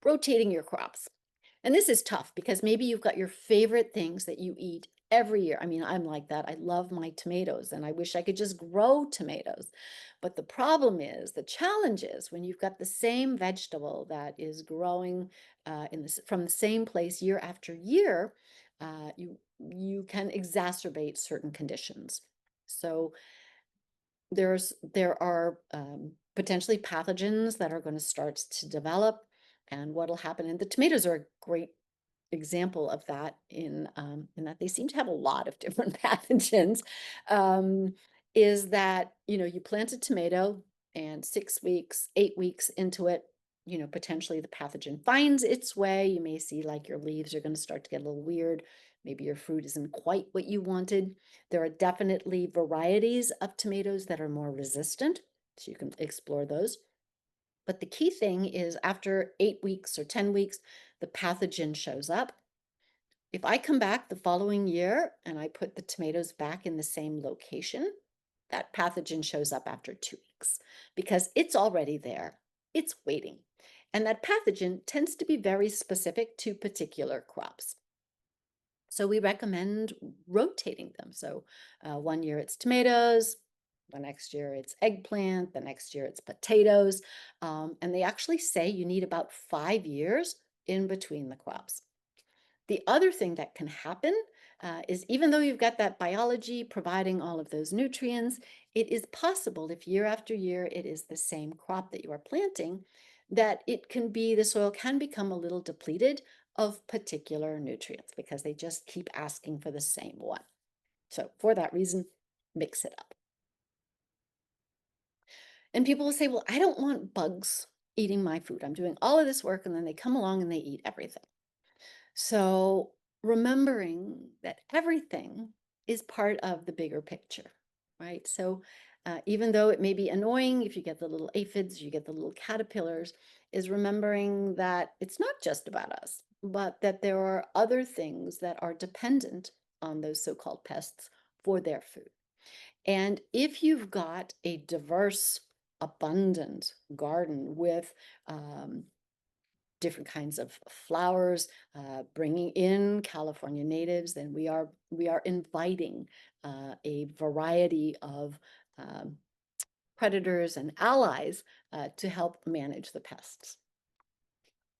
Rotating your crops. And this is tough because maybe you've got your favorite things that you eat every year. I mean, I'm like that. I love my tomatoes and I wish I could just grow tomatoes. But the problem is, the challenge is when you've got the same vegetable that is growing from the same place year after year, you can exacerbate certain conditions. So there are potentially pathogens that are going to start to develop, and what'll happen. And the tomatoes are a great example of that in that they seem to have a lot of different pathogens. Um, is that you plant a tomato and 6 weeks, 8 weeks into it, potentially the pathogen finds its way. You may see like your leaves are going to start to get a little weird. Maybe your fruit isn't quite what you wanted. There are definitely varieties of tomatoes that are more resistant, so you can explore those. But the key thing is after 8 weeks or 10 weeks, the pathogen shows up. If I come back the following year and I put the tomatoes back in the same location, that pathogen shows up after 2 weeks because it's already there. It's waiting. And that pathogen tends to be very specific to particular crops. So we recommend rotating them. So one year it's tomatoes, the next year it's eggplant, the next year it's potatoes. And they actually say you need about 5 years in between the crops. The other thing that can happen is even though you've got that biology providing all of those nutrients, it is possible if year after year it is the same crop that you are planting, that the soil can become a little depleted of particular nutrients because they just keep asking for the same one. So for that reason, mix it up. And people will say, well, I don't want bugs eating my food. I'm doing all of this work and then they come along and they eat everything. So remembering that everything is part of the bigger picture, right? So even though it may be annoying if you get the little aphids, you get the little caterpillars, is remembering that it's not just about us, but that there are other things that are dependent on those so-called pests for their food. And if you've got a diverse, abundant garden with um, different kinds of flowers, bringing in California natives, then we are inviting a variety of um, predators and allies to help manage the pests.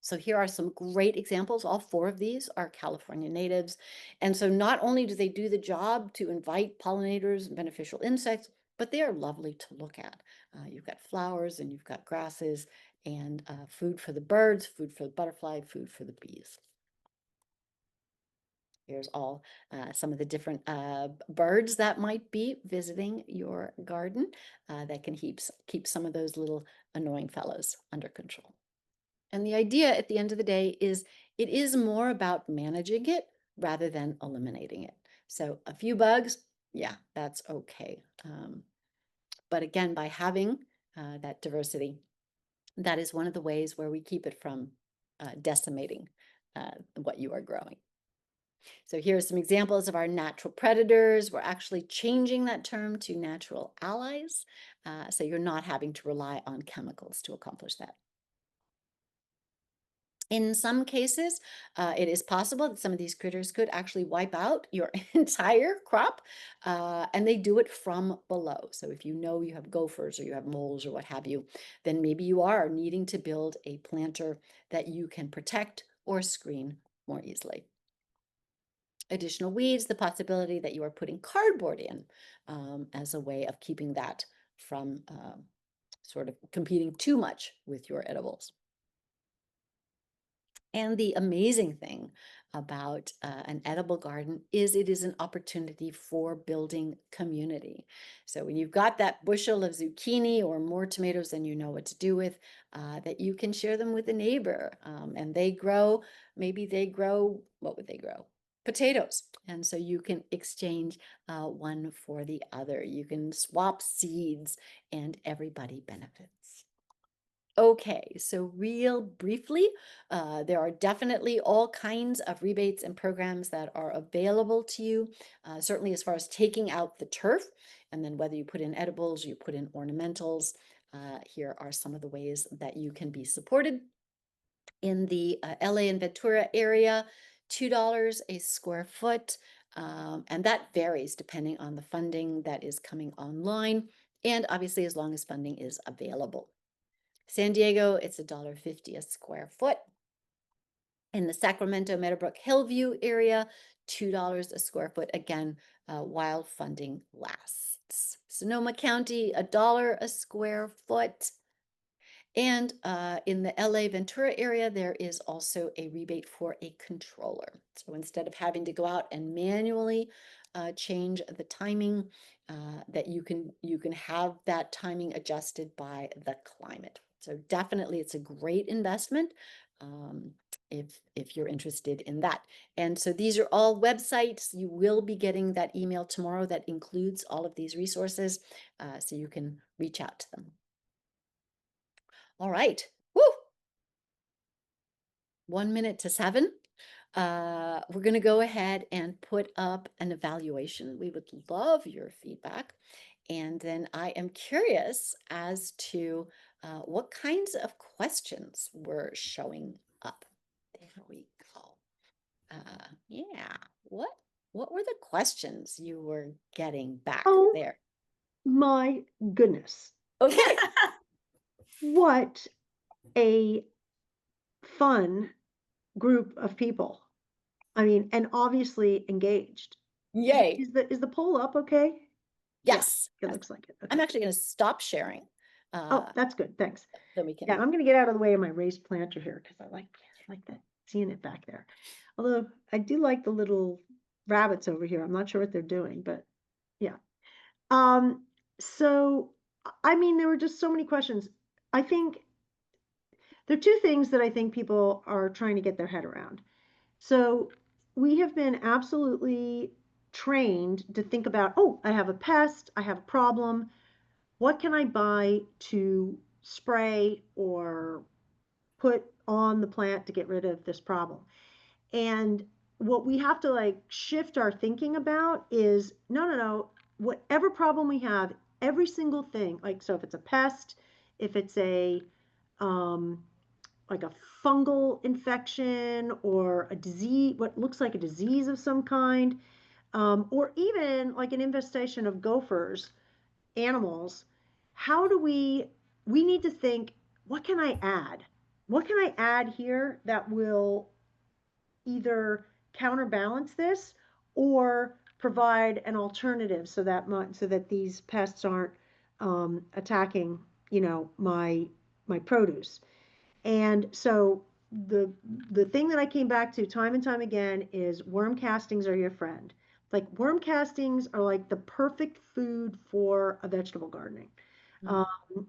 So here are some great examples. All four of these are California natives. And so not only do they do the job to invite pollinators and beneficial insects, but they are lovely to look at. You've got flowers and you've got grasses and food for the birds, food for the butterfly, food for the bees. Here's all some of the different birds that might be visiting your garden that can keep some of those little annoying fellows under control. And the idea at the end of the day is it is more about managing it rather than eliminating it. So a few bugs, yeah, that's okay. But again, by having that diversity, that is one of the ways where we keep it from decimating what you are growing. So here are some examples of our natural predators. We're actually changing that term to natural allies. So you're not having to rely on chemicals to accomplish that. In some cases, it is possible that some of these critters could actually wipe out your entire crop, and they do it from below. So if you know you have gophers or you have moles or what have you, then maybe you are needing to build a planter that you can protect or screen more easily. Additional weeds, the possibility that you are putting cardboard in as a way of keeping that from sort of competing too much with your edibles. And the amazing thing about an edible garden is it is an opportunity for building community. So when you've got that bushel of zucchini or more tomatoes than you know what to do with, that you can share them with a neighbor. And they grow, maybe they grow, what would they grow? Potatoes. And so you can exchange one for the other. You can swap seeds and everybody benefits. Okay, so real briefly, there are definitely all kinds of rebates and programs that are available to you, certainly as far as taking out the turf, and then whether you put in edibles, you put in ornamentals. Here are some of the ways that you can be supported. In the LA and Ventura area, $2 a square foot, and that varies depending on the funding that is coming online, and obviously as long as funding is available. San Diego, it's $1.50 a square foot. In the Sacramento, Meadowbrook, Hillview area, $2 a square foot, again, while funding lasts. Sonoma County, $1 a square foot. And in the LA Ventura area, there is also a rebate for a controller. So instead of having to go out and manually change the timing, that you can have that timing adjusted by the climate. So definitely, it's a great investment if you're interested in that. And so these are all websites. You will be getting that email tomorrow that includes all of these resources, so you can reach out to them. All right. Woo! 1 minute to 7. We're going to go ahead and put up an evaluation. We would love your feedback. And then I am curious as to what kinds of questions were showing up. There we go. Yeah. What were the questions you were getting back Oh there? my goodness. Okay. What a fun group of people. I mean, and obviously engaged. Yay. Is the poll up okay? Yeah, Yes. it Yes. looks like it. I'm Okay. actually going to stop sharing. Oh, that's good. Thanks. Then we Yeah, can. I'm gonna get out of the way of my raised planter here because I like that seeing it back there. Although I do like the little rabbits over here. I'm not sure what they're doing, but yeah. Um, so I mean, there were just so many questions. I think there are two things that I think people are trying to get their head around. So we have been absolutely trained to think about, oh, I have a pest, I have a problem. what can I buy to spray or put on the plant to get rid of this problem? And what we have to like shift our thinking about is no, no, no, whatever problem we have, every single thing, like, so if it's a pest, if it's a, um, like a fungal infection or a disease, what looks like a disease of some kind, or even like an infestation of gophers, animals, how do we need to think, what can I add? What can I add here that will either counterbalance this or provide an alternative so that so that these pests aren't attacking, my produce. And so the the thing that I came back to time and time again is worm castings are your friend. Like worm castings are like the perfect food for a vegetable gardening, um,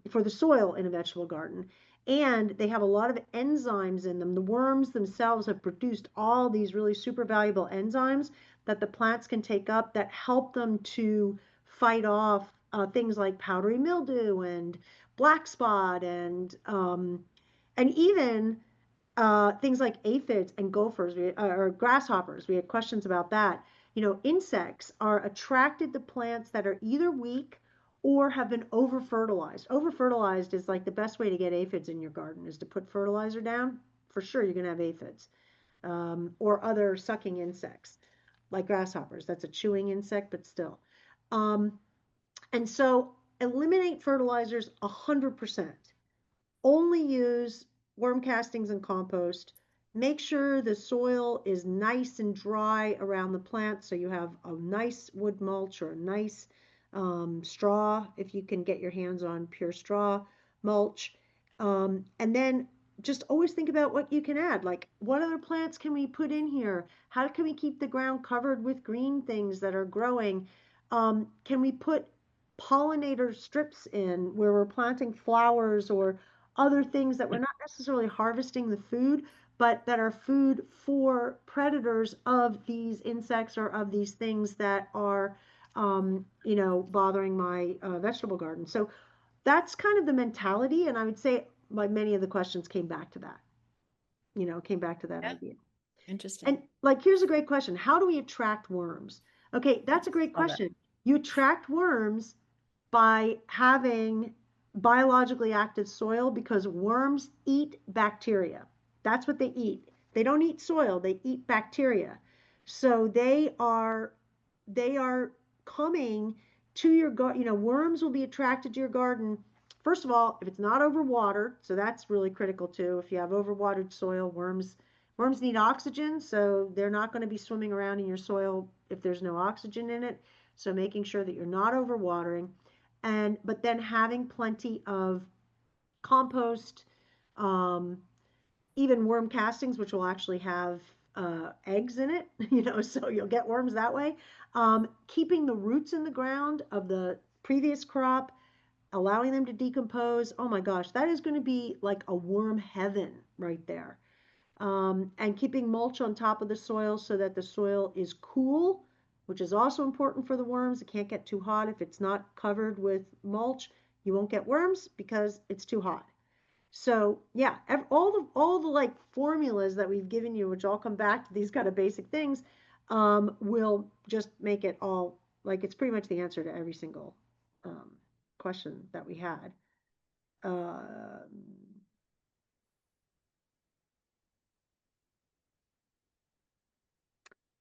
for the soil in a vegetable garden. And they have a lot of enzymes in them. The worms themselves have produced all these really super valuable enzymes that the plants can take up that help them to fight off things like powdery mildew and black spot and even things like aphids and gophers or grasshoppers. We had questions about that. Insects are attracted to plants that are either weak or have been over fertilized. Over fertilized is like the best way to get aphids in your garden is to put fertilizer down. For sure, you're going to have aphids or other sucking insects like grasshoppers. That's a chewing insect, but still. Um, and so eliminate fertilizers 100%. Only use worm castings and compost. Make sure the soil is nice and dry around the plant so you have a nice wood mulch or a nice straw if you can get your hands on pure straw mulch. And then just always think about what you can add. Like, what other plants can we put in here? How can we keep the ground covered with green things that are growing? Can we put pollinator strips in where we're planting flowers or other things that we're not necessarily harvesting the food, but that are food for predators of these insects or of these things that are, bothering my vegetable garden. So that's kind of the mentality. And I would say like many of the questions came back to that, came back to that Yeah. idea. Interesting. And like, here's a great question. How do we attract worms? Okay, that's a great Love it. question. You attract worms by having biologically active soil because worms eat bacteria. That's what they eat. They don't eat soil, they eat bacteria. So they are coming to your garden. Worms will be attracted to your garden. First of all, if it's not overwatered, so that's really critical too. If you have overwatered soil, worms need oxygen, so they're not going to be swimming around in your soil if there's no oxygen in it. So making sure that you're not overwatering, but then having plenty of compost, um, even worm castings, which will actually have eggs in it, so you'll get worms that way. Keeping the roots in the ground of the previous crop, allowing them to decompose. Oh my gosh, that is going to be like a worm heaven right there. And keeping mulch on top of the soil so that the soil is cool, which is also important for the worms. It can't get too hot. If it's not covered with mulch, you won't get worms because it's too hot. So yeah, all the like formulas that we've given you, which all come back to these kind of basic things, will just make it all like it's pretty much the answer to every single question that we had. Um,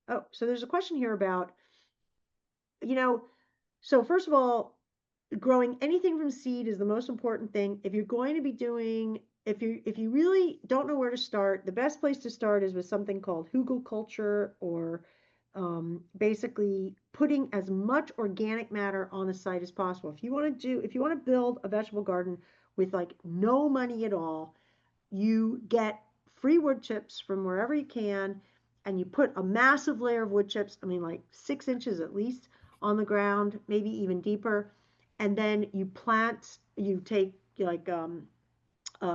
oh, so there's a question here about, you know, so first of all, growing anything from seed is the most important thing. If you're going to be doing, if you really don't know where to start, the best place to start is with something called hugelkultur, or basically putting as much organic matter on the site as possible. If you want to build a vegetable garden with like no money at all, you get free wood chips from wherever you can, and you put a massive layer of wood chips, I mean like 6 inches at least, on the ground, maybe even deeper. And then you take like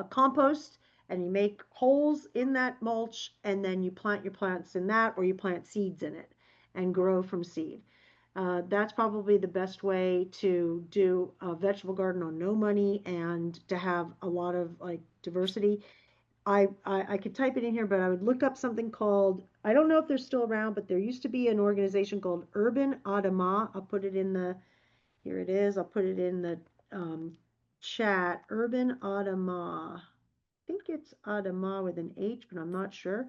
compost, and you make holes in that mulch, and then you plant your plants in that, or you plant seeds in it and grow from seed. That's probably the best way to do a vegetable garden on no money and to have a lot of like diversity. I could type it in here, but I would look up something called, I don't know if they're still around, but there used to be an organization called Urban Adama. I'll put it in the, here it is. I'll put it in the chat. Urban Adama. I think it's Adama with an H, but I'm not sure.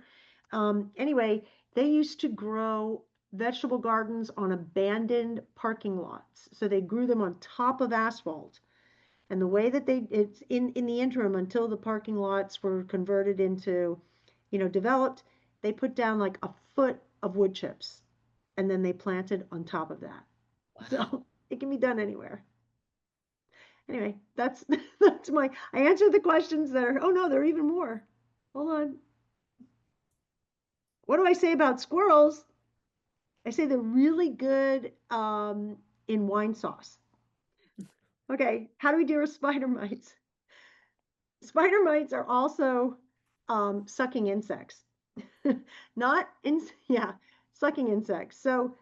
Anyway, they used to grow vegetable gardens on abandoned parking lots. So they grew them on top of asphalt. And the way that it's in the interim until the parking lots were converted into, developed, they put down like a foot of wood chips and then they planted on top of that. So it can be done anywhere. Anyway, that's I answered the questions that are, oh no, there are even more. Hold on. What do I say about squirrels? I say they're really good in wine sauce. Okay, how do we deal with spider mites? Spider mites are also sucking insects. Yeah, sucking insects. So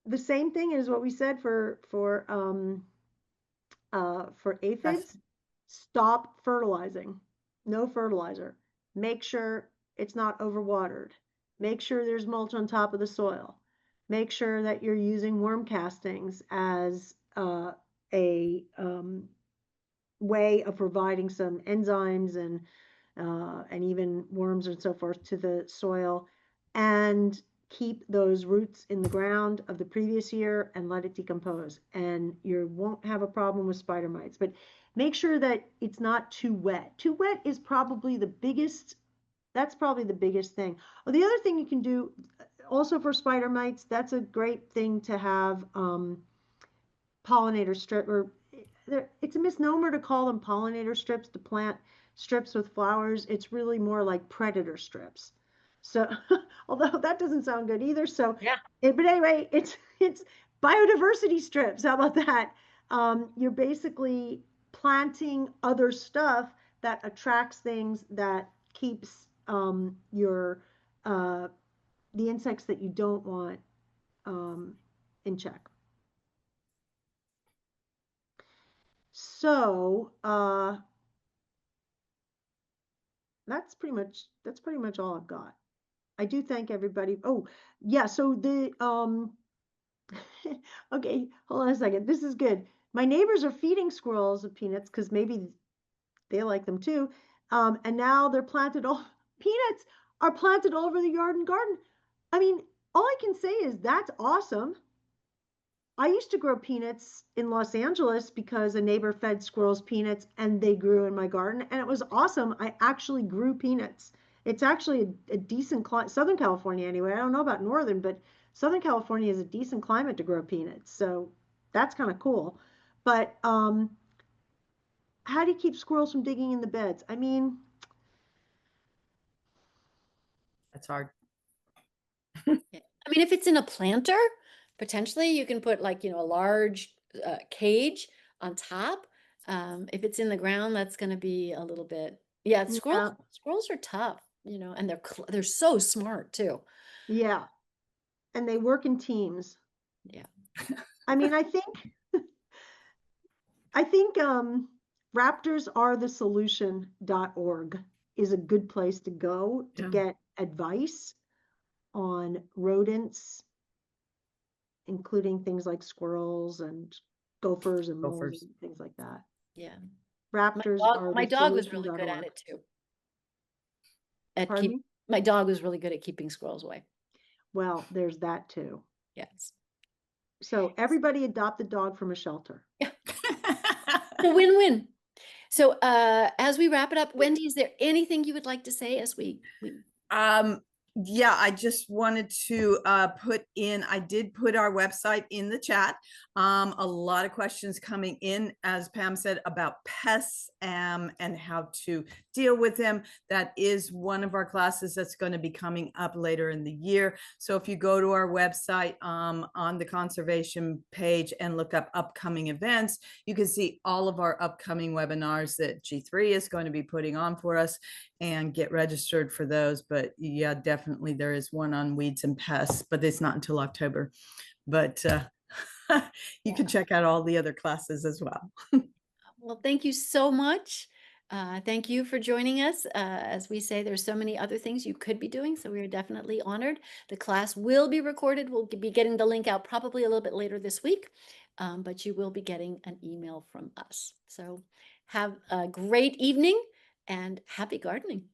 the same thing is what we said for aphids. Stop fertilizing. No fertilizer. Make sure it's not overwatered. Make sure there's mulch on top of the soil. Make sure that you're using worm castings as a way of providing some enzymes and even worms and so forth to the soil, and keep those roots in the ground of the previous year and let it decompose, and you won't have a problem with spider mites. But make sure that it's not too wet. Too wet is probably the biggest, that's probably the biggest thing. Oh, the other thing you can do also for spider mites, that's a great thing to have pollinator strip, or it's a misnomer to call them pollinator strips, to plant strips with flowers. It's really more like predator strips. So, although that doesn't sound good either. So, Yeah. but anyway, it's biodiversity strips. How about that? You're basically planting other stuff that attracts things, that keeps your the insects that you don't want in check. So that's pretty much all I've got. I do thank everybody. Oh, yeah, so the okay, hold on a second. This is good. My neighbors are feeding squirrels of peanuts because maybe they like them too. And now they're planted all peanuts are planted all over the yard and garden. I mean, all I can say is that's awesome. I used to grow peanuts in Los Angeles because a neighbor fed squirrels peanuts and they grew in my garden, and it was awesome. I actually grew peanuts. It's actually a decent climate, Southern California anyway. I don't know about Northern, but Southern California is a decent climate to grow peanuts. So that's kind of cool. But how do you keep squirrels from digging in the beds? I mean, That's hard. I mean, if it's in a planter, potentially you can put like, a large cage on top. If it's in the ground, that's going to be a little bit, yeah, squirrels are tough, and they're so smart too. yeah. And they work in teams. Yeah. I mean, I think raptorsarethesolution.org is a good place to go to get advice on rodents, including things like squirrels and gophers and moles and things like that. Yeah. My dog was really good at it too. My dog was really good at keeping squirrels away. Well, there's that too. Yes. So everybody adopt a dog from a shelter. Yeah. A win-win. So as we wrap it up, Wendy, is there anything you would like to say as we yeah, I just wanted to I did put our website in the chat. A lot of questions coming in, as Pam said, about pests and how to deal with them. That is one of our classes that's going to be coming up later in the year. So if you go to our website on the conservation page and look up upcoming events, you can see all of our upcoming webinars that G3 is going to be putting on for us, and get registered for those. But yeah, definitely there is one on weeds and pests, but it's not until October. But You can check out all the other classes as well. Well, thank you so much. Thank you for joining us. As we say, there's so many other things you could be doing, so we are definitely honored. The class will be recorded. We'll be getting the link out probably a little bit later this week, but you will be getting an email from us. So have a great evening and happy gardening.